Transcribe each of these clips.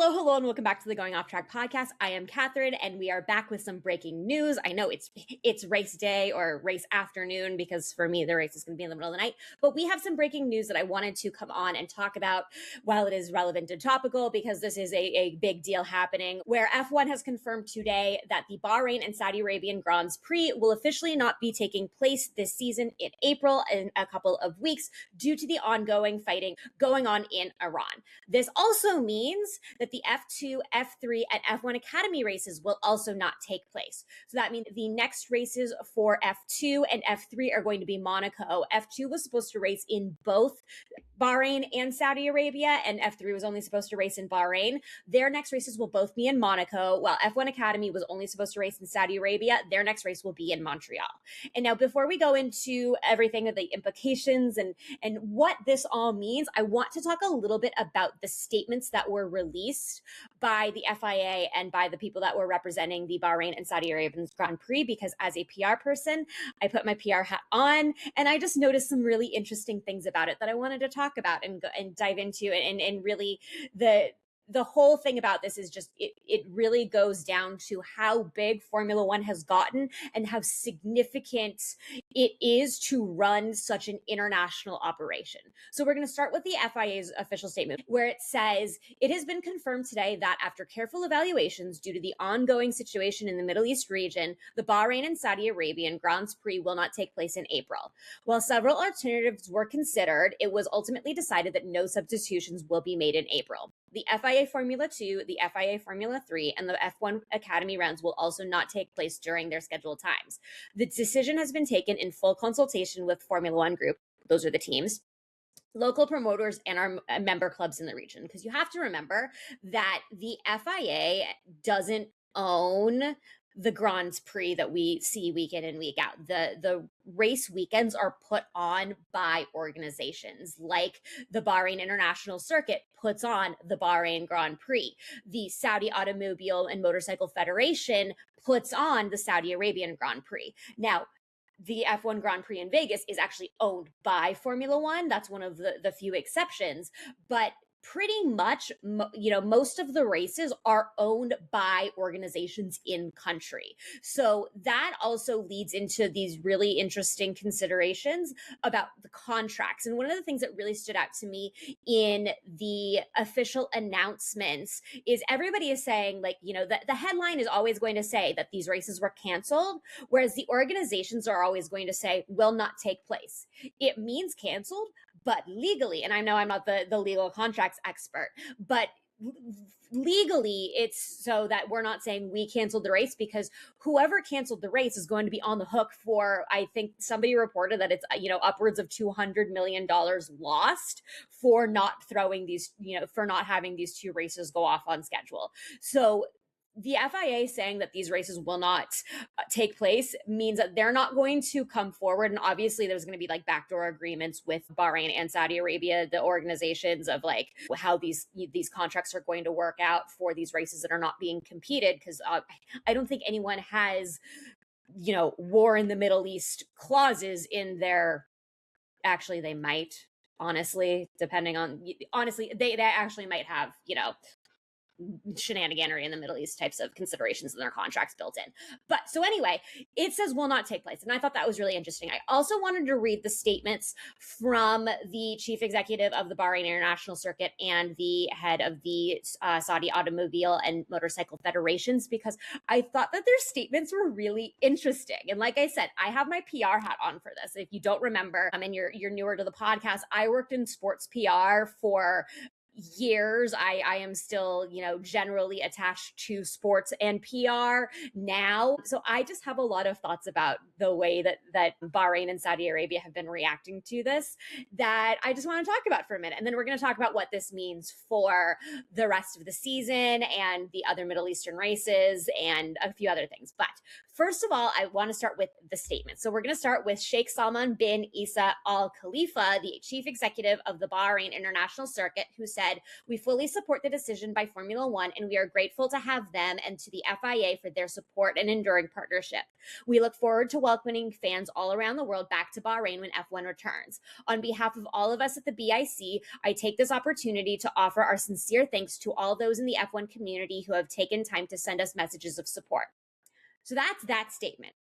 Hello, and welcome back to the Going Off Track podcast. I am Kathryn, and we are back with some breaking news. I know it's race day or race afternoon because for me, the race is going to be in the middle of the night. But we have some breaking news that I wanted to come on and talk about while it is relevant and topical, because this is a big deal happening where F1 has confirmed today that the Bahrain and Saudi Arabian Grand Prix will officially not be taking place this season in April in a couple of weeks due to the ongoing fighting going on in Iran. This also means that the F2, F3, and F1 Academy races will also not take place. So that means the next races for F2 and F3 are going to be Monaco. F2 was supposed to race in both Bahrain and Saudi Arabia, and F3 was only supposed to race in Bahrain. Their next races will both be in Monaco, while F1 Academy was only supposed to race in Saudi Arabia. Their next race will be in Montreal. And now, before we go into everything of the implications and what this all means, I want to talk a little bit about the statements that were released by the FIA and by the people that were representing the Bahrain and Saudi Arabian Grand Prix, because as a PR person, I put my PR hat on and I just noticed some really interesting things about it that I wanted to talk about and dive into, and really the whole thing about this is just, it really goes down to how big Formula One has gotten and how significant it is to run such an international operation. So we're going to start with the FIA's official statement, where it says, it has been confirmed today that after careful evaluations due to the ongoing situation in the Middle East region, the Bahrain and Saudi Arabian Grand Prix will not take place in April. While several alternatives were considered, it was ultimately decided that no substitutions will be made in April. The FIA Formula 2, the FIA Formula 3, and the F1 Academy rounds will also not take place during their scheduled times. The decision has been taken in full consultation with Formula One Group, those are the teams, local promoters, and our member clubs in the region. Because you have to remember that the FIA doesn't own the Grand Prix that we see week in and week out. The race weekends are put on by organizations like the Bahrain International Circuit puts on the Bahrain Grand Prix. The Saudi Automobile and Motorcycle Federation puts on the Saudi Arabian Grand Prix. Now, the F1 Grand Prix in Vegas is actually owned by Formula One. That's one of the few exceptions, but pretty much, most of the races are owned by organizations in country. So that also leads into these really interesting considerations about the contracts. And one of the things that really stood out to me in the official announcements is everybody is saying, the headline is always going to say that these races were canceled, whereas the organizations are always going to say will not take place. It means canceled, but legally, and I know I'm not the legal contracts expert, but legally it's so that we're not saying we canceled the race, because whoever canceled the race is going to be on the hook for, I think somebody reported that it's, upwards of $200 million lost for not throwing these, for not having these two races go off on schedule. So the FIA saying that these races will not take place means that they're not going to come forward. And obviously there's going to be backdoor agreements with Bahrain and Saudi Arabia, the organizations, of how these contracts are going to work out for these races that are not being competed. Because I don't think anyone has, war in the Middle East clauses in their, actually they might, honestly, depending on, they actually might have, shenaniganery in the Middle East types of considerations in their contracts built in. But so anyway, it says will not take place. And I thought that was really interesting. I also wanted to read the statements from the chief executive of the Bahrain International Circuit and the head of the Saudi Automobile and Motorcycle Federations, because I thought that their statements were really interesting. And like I said, I have my PR hat on for this. If you don't remember, and you're newer to the podcast, I worked in sports PR for years. I am still, generally attached to sports and PR now. So I just have a lot of thoughts about the way that Bahrain and Saudi Arabia have been reacting to this that I just want to talk about for a minute. And then we're going to talk about what this means for the rest of the season and the other Middle Eastern races and a few other things. But first of all, I want to start with the statement. So we're going to start with Sheikh Salman bin Isa Al Khalifa, the chief executive of the Bahrain International Circuit, who said, said, "We fully support the decision by Formula One, and we are grateful to have them and to the FIA for their support and enduring partnership. We look forward to welcoming fans all around the world back to Bahrain when F1 returns. On behalf of all of us at the BIC, I take this opportunity to offer our sincere thanks to all those in the F1 community who have taken time to send us messages of support." So that's that statement.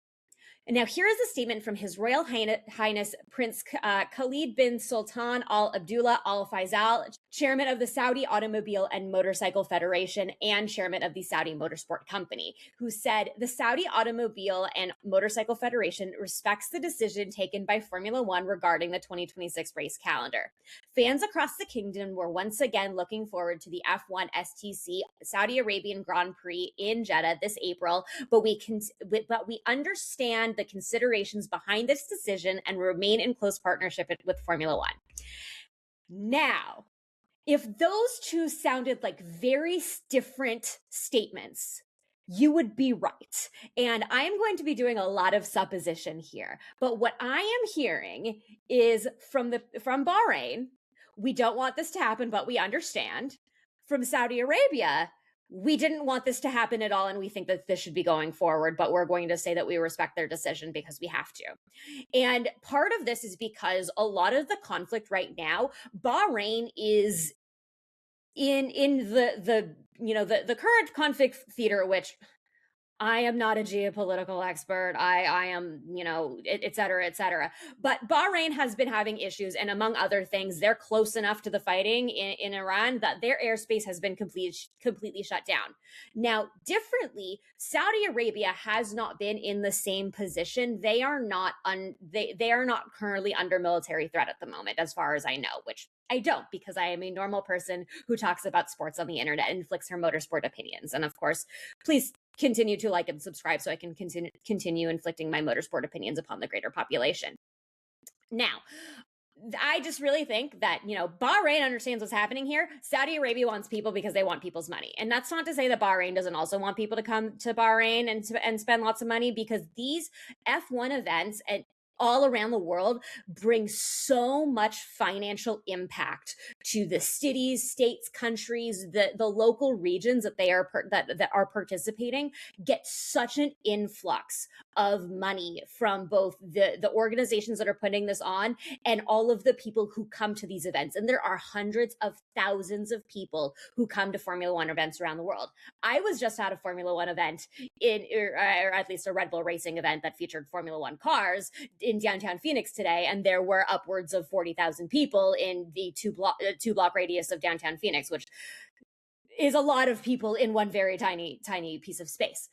And now here is a statement from His Royal Highness Prince Khalid bin Sultan Al Abdullah Al Faisal, chairman of the Saudi Automobile and Motorcycle Federation and chairman of the Saudi Motorsport Company, who said, "The Saudi Automobile and Motorcycle Federation respects the decision taken by Formula One regarding the 2026 race calendar. Fans across the kingdom were once again looking forward to the F1 STC Saudi Arabian Grand Prix in Jeddah this April, but we understand the considerations behind this decision and remain in close partnership with Formula One." Now, if those two sounded like very different statements, you would be right. And I am going to be doing a lot of supposition here. But what I am hearing is from Bahrain, we don't want this to happen, but we understand. From Saudi Arabia, we didn't want this to happen at all, and we think that this should be going forward, but we're going to say that we respect their decision because we have to. And part of this is because a lot of the conflict right now, Bahrain is in the current conflict theater, which I am not a geopolitical expert. I am, et cetera, et cetera. But Bahrain has been having issues. And among other things, they're close enough to the fighting in Iran that their airspace has been completely shut down. Now, differently, Saudi Arabia has not been in the same position. They are not currently under military threat at the moment, as far as I know, which I don't, because I am a normal person who talks about sports on the internet and inflicts her motorsport opinions. And of course, please continue to like and subscribe so I can continue inflicting my motorsport opinions upon the greater population. Now, I just really think that, Bahrain understands what's happening here. Saudi Arabia wants people because they want people's money. And that's not to say that Bahrain doesn't also want people to come to Bahrain and spend lots of money, because these F1 events and all around the world bring so much financial impact to the cities, states, countries, the local regions that they are that are participating, get such an influx of money from both the organizations that are putting this on and all of the people who come to these events. And there are hundreds of thousands of people who come to Formula One events around the world. I was just at a Formula One event or at least a Red Bull racing event that featured Formula One cars in downtown Phoenix today, and there were upwards of 40,000 people in the two block radius of downtown Phoenix, which is a lot of people in one very tiny piece of space.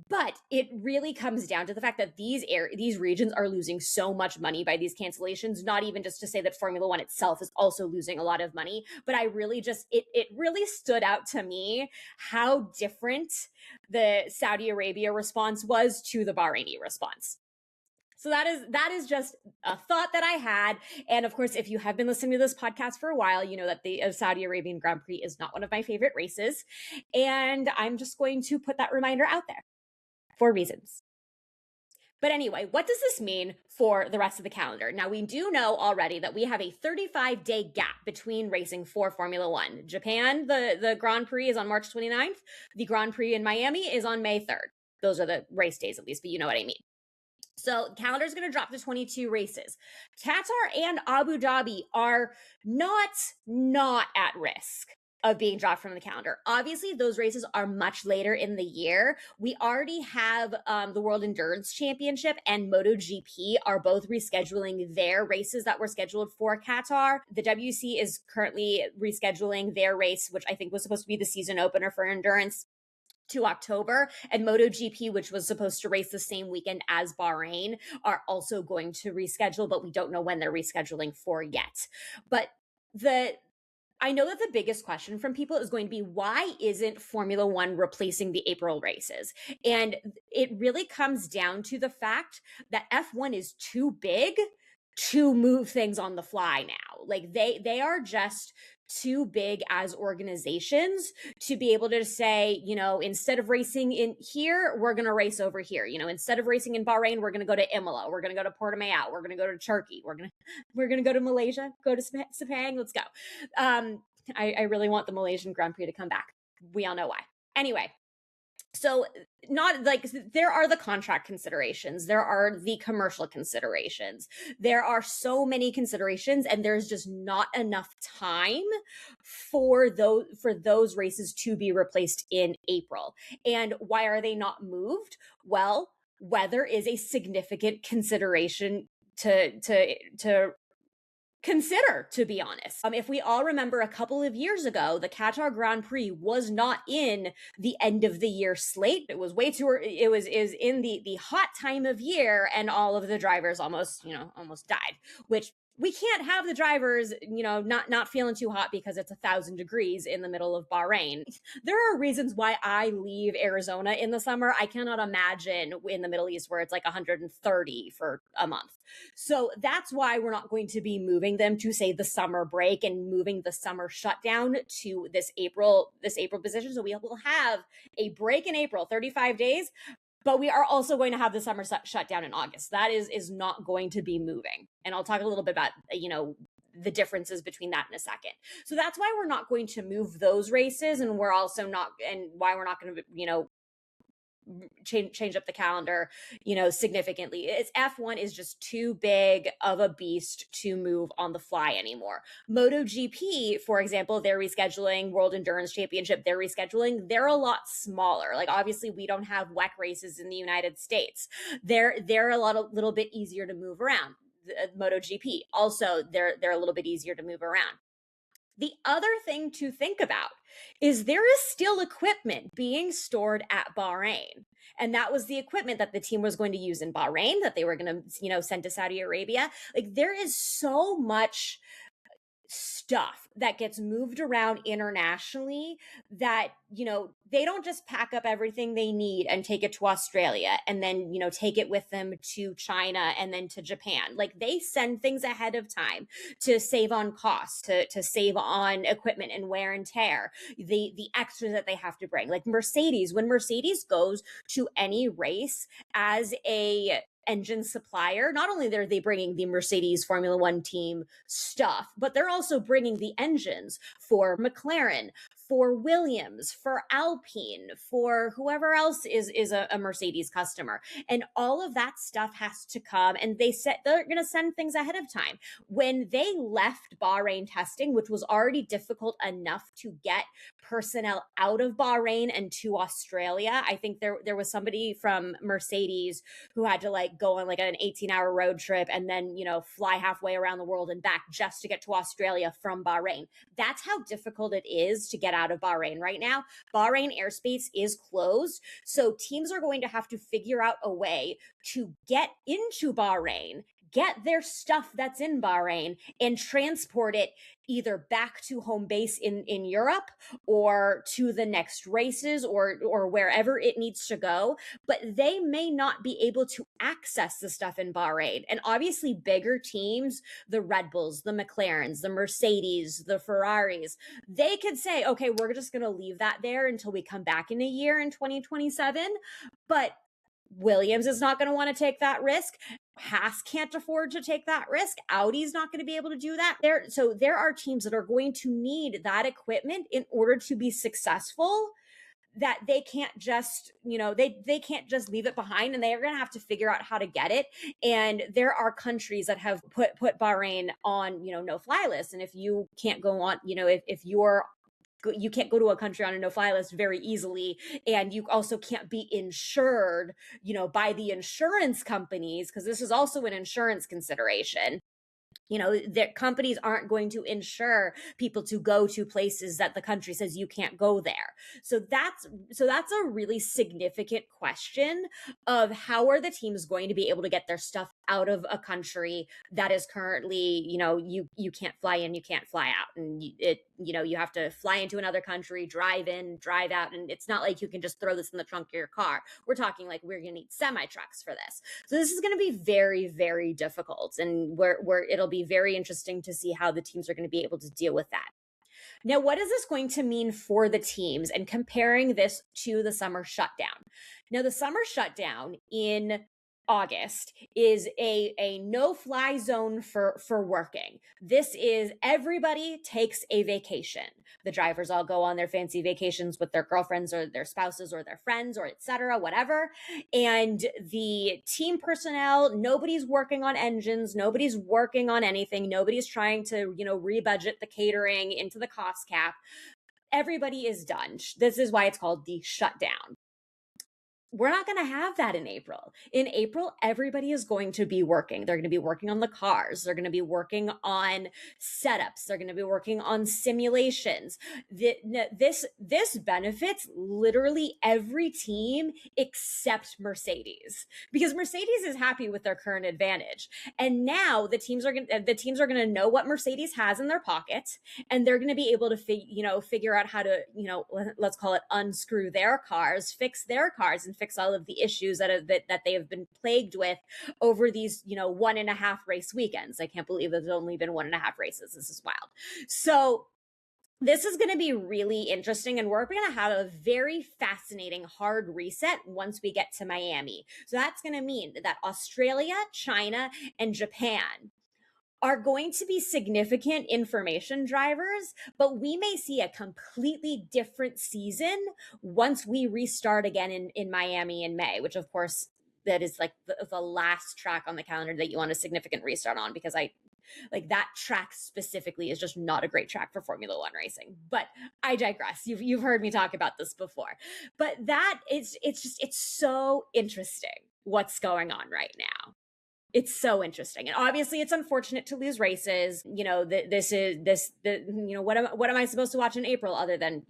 But it really comes down to the fact that these regions are losing so much money by these cancellations, not even just to say that Formula One itself is also losing a lot of money, but I really just, it really stood out to me how different the Saudi Arabia response was to the Bahraini response. So that is just a thought that I had. And of course, if you have been listening to this podcast for a while, you know that the Saudi Arabian Grand Prix is not one of my favorite races. And I'm just going to put that reminder out there for reasons. But anyway, what does this mean for the rest of the calendar? Now, we do know already that we have a 35-day gap between racing for Formula One. Japan, the Grand Prix is on March 29th. The Grand Prix in Miami is on May 3rd. Those are the race days, at least, but you know what I mean. So the calendar is going to drop to 22 races. Qatar and Abu Dhabi are not at risk of being dropped from the calendar. Obviously, those races are much later in the year. We already have the World Endurance Championship and MotoGP are both rescheduling their races that were scheduled for Qatar. The WEC is currently rescheduling their race, which I think was supposed to be the season opener for endurance, to October, and MotoGP, which was supposed to race the same weekend as Bahrain, are also going to reschedule, but we don't know when they're rescheduling for yet. But I know that the biggest question from people is going to be, why isn't Formula One replacing the April races? And it really comes down to the fact that F1 is too big to move things on the fly now. Like they are just too big as organizations to be able to say, instead of racing in here, we're going to race over here. Instead of racing in Bahrain, we're going to go to Imola. We're going to go to Portimao. We're going to go to Turkey. We're going to go to Malaysia, go to Sepang. Let's go. I really want the Malaysian Grand Prix to come back. We all know why. Anyway, so not like there are the contract considerations, there are the commercial considerations, there are so many considerations, and there's just not enough time for those races to be replaced in April. And why are they not moved? Well, weather is a significant consideration to consider, to be honest. If we all remember, a couple of years ago, the Qatar Grand Prix was not in the end of the year slate. It was way too, it was in the hot time of year, and all of the drivers almost died, which we can't have the drivers, not feeling too hot because it's 1,000 degrees in the middle of Bahrain. There are reasons why I leave Arizona in the summer. I cannot imagine in the Middle East where it's like 130 for a month. So that's why we're not going to be moving them to, say, the summer break and moving the summer shutdown to this April position. So we will have a break in April, 35 days. But we are also going to have the summer shutdown in August. That is not going to be moving. And I'll talk a little bit about, the differences between that in a second. So that's why we're not going to move those races. And we're also not, and why we're not going to, change up the calendar, significantly. It's F1 is just too big of a beast to move on the fly anymore. MotoGP, for example, they're rescheduling. World Endurance Championship, they're rescheduling. They're a lot smaller. Like, obviously we don't have WEC races in the United States. They're a little bit easier to move around. MotoGP also, they're a little bit easier to move around. The other thing to think about is there is still equipment being stored at Bahrain. And that was the equipment that the team was going to use in Bahrain, that they were going to, send to Saudi Arabia. Like, there is so much stuff that gets moved around internationally that, they don't just pack up everything they need and take it to Australia and then, take it with them to China and then to Japan. Like, they send things ahead of time to save on costs, to save on equipment and wear and tear, the extras that they have to bring. Like Mercedes, when Mercedes goes to any race as a engine supplier, not only are they bringing the Mercedes Formula One team stuff, but they're also bringing the engines for McLaren, for Williams, for Alpine, for whoever else is a Mercedes customer. And all of that stuff has to come, and they're going to send things ahead of time. When they left Bahrain testing, which was already difficult enough to get personnel out of Bahrain and to Australia, I think there was somebody from Mercedes who had to go on an 18-hour road trip and then, fly halfway around the world and back just to get to Australia from Bahrain. That's how difficult it is to get out of Bahrain right now. Bahrain airspace is closed. So teams are going to have to figure out a way to get into Bahrain, get their stuff that's in Bahrain, and transport it either back to home base in Europe or to the next races or wherever it needs to go. But they may not be able to access the stuff in Bahrain. And obviously bigger teams, the Red Bulls, the McLarens, the Mercedes, the Ferraris, they could say, okay, we're just going to leave that there until we come back in a year in 2027. But Williams is not going to want to take that risk. Haas can't afford to take that risk. Audi's not going to be able to do that. So there are teams that are going to need that equipment in order to be successful, that they can't just, they can't just leave it behind, and they are going to have to figure out how to get it. And there are countries that have put Bahrain on, no-fly lists. And if you can't go on, if you can't go to a country on a no-fly list very easily, and you also can't be insured, by the insurance companies, because this is also an insurance consideration. That companies aren't going to insure people to go to places that the country says you can't go there. So that's a really significant question of how are the teams going to be able to get their stuff out of a country that is currently, you can't fly in, you can't fly out, and you have to fly into another country, drive in, drive out, and it's not like you can just throw this in the trunk of your car. We're talking like we're going to need semi trucks for this. So this is going to be very, very difficult, and where it'll be very interesting to see how the teams are going to be able to deal with that. Now, what is this going to mean for the teams, and comparing this to the summer shutdown? Now, the summer shutdown in August is a no-fly zone for working. This is everybody takes a vacation. The drivers all go on their fancy vacations with their girlfriends or their spouses or their friends or etc., whatever. And the team personnel, nobody's working on engines, nobody's working on anything, nobody's trying to, rebudget the catering into the cost cap. Everybody is done. This is why it's called the shutdown. We're not going to have that in April. In April, everybody is going to be working. They're going to be working on the cars. They're going to be working on setups. They're going to be working on simulations. This benefits literally every team except Mercedes, because Mercedes is happy with their current advantage. And now the teams are going to know what Mercedes has in their pocket, and they're going to be able to figure out how to, let's call it unscrew their cars, fix their cars, and fix all of the issues that they have been plagued with over these 1.5 race weekends. I can't believe there's only been 1.5 races. This is wild. So this is going to be really interesting, and we're going to have a very fascinating hard reset once we get to Miami. So that's going to mean that Australia, China, and Japan are going to be significant information drivers, but we may see a completely different season once we restart again in Miami in May, which of course that is like the last track on the calendar that you want a significant restart on, because that track specifically is just not a great track for Formula One racing. But I digress. You've heard me talk about this before. But it's so interesting what's going on right now. It's so interesting. And obviously it's unfortunate to lose races. What am I supposed to watch in April other than,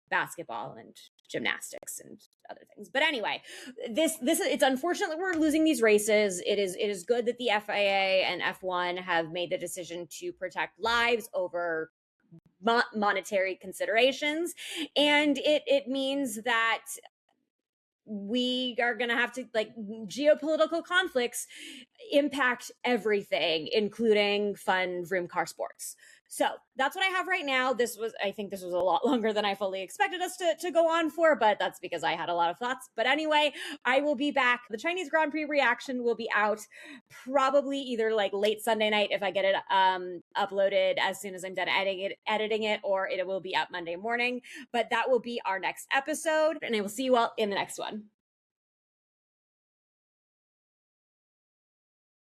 basketball and gymnastics and other things. But anyway, it's unfortunate that we're losing these races. It is good that the FIA and F1 have made the decision to protect lives over monetary considerations. And it means that we are going to have to, geopolitical conflicts impact everything, including fun vroom car sports. So that's what I have right now. I think this was a lot longer than I fully expected us to go on for, but that's because I had a lot of thoughts. But anyway, I will be back. The Chinese Grand Prix reaction will be out probably either late Sunday night if I get it uploaded as soon as I'm done editing it, or it will be out Monday morning. But that will be our next episode, and I will see you all in the next one.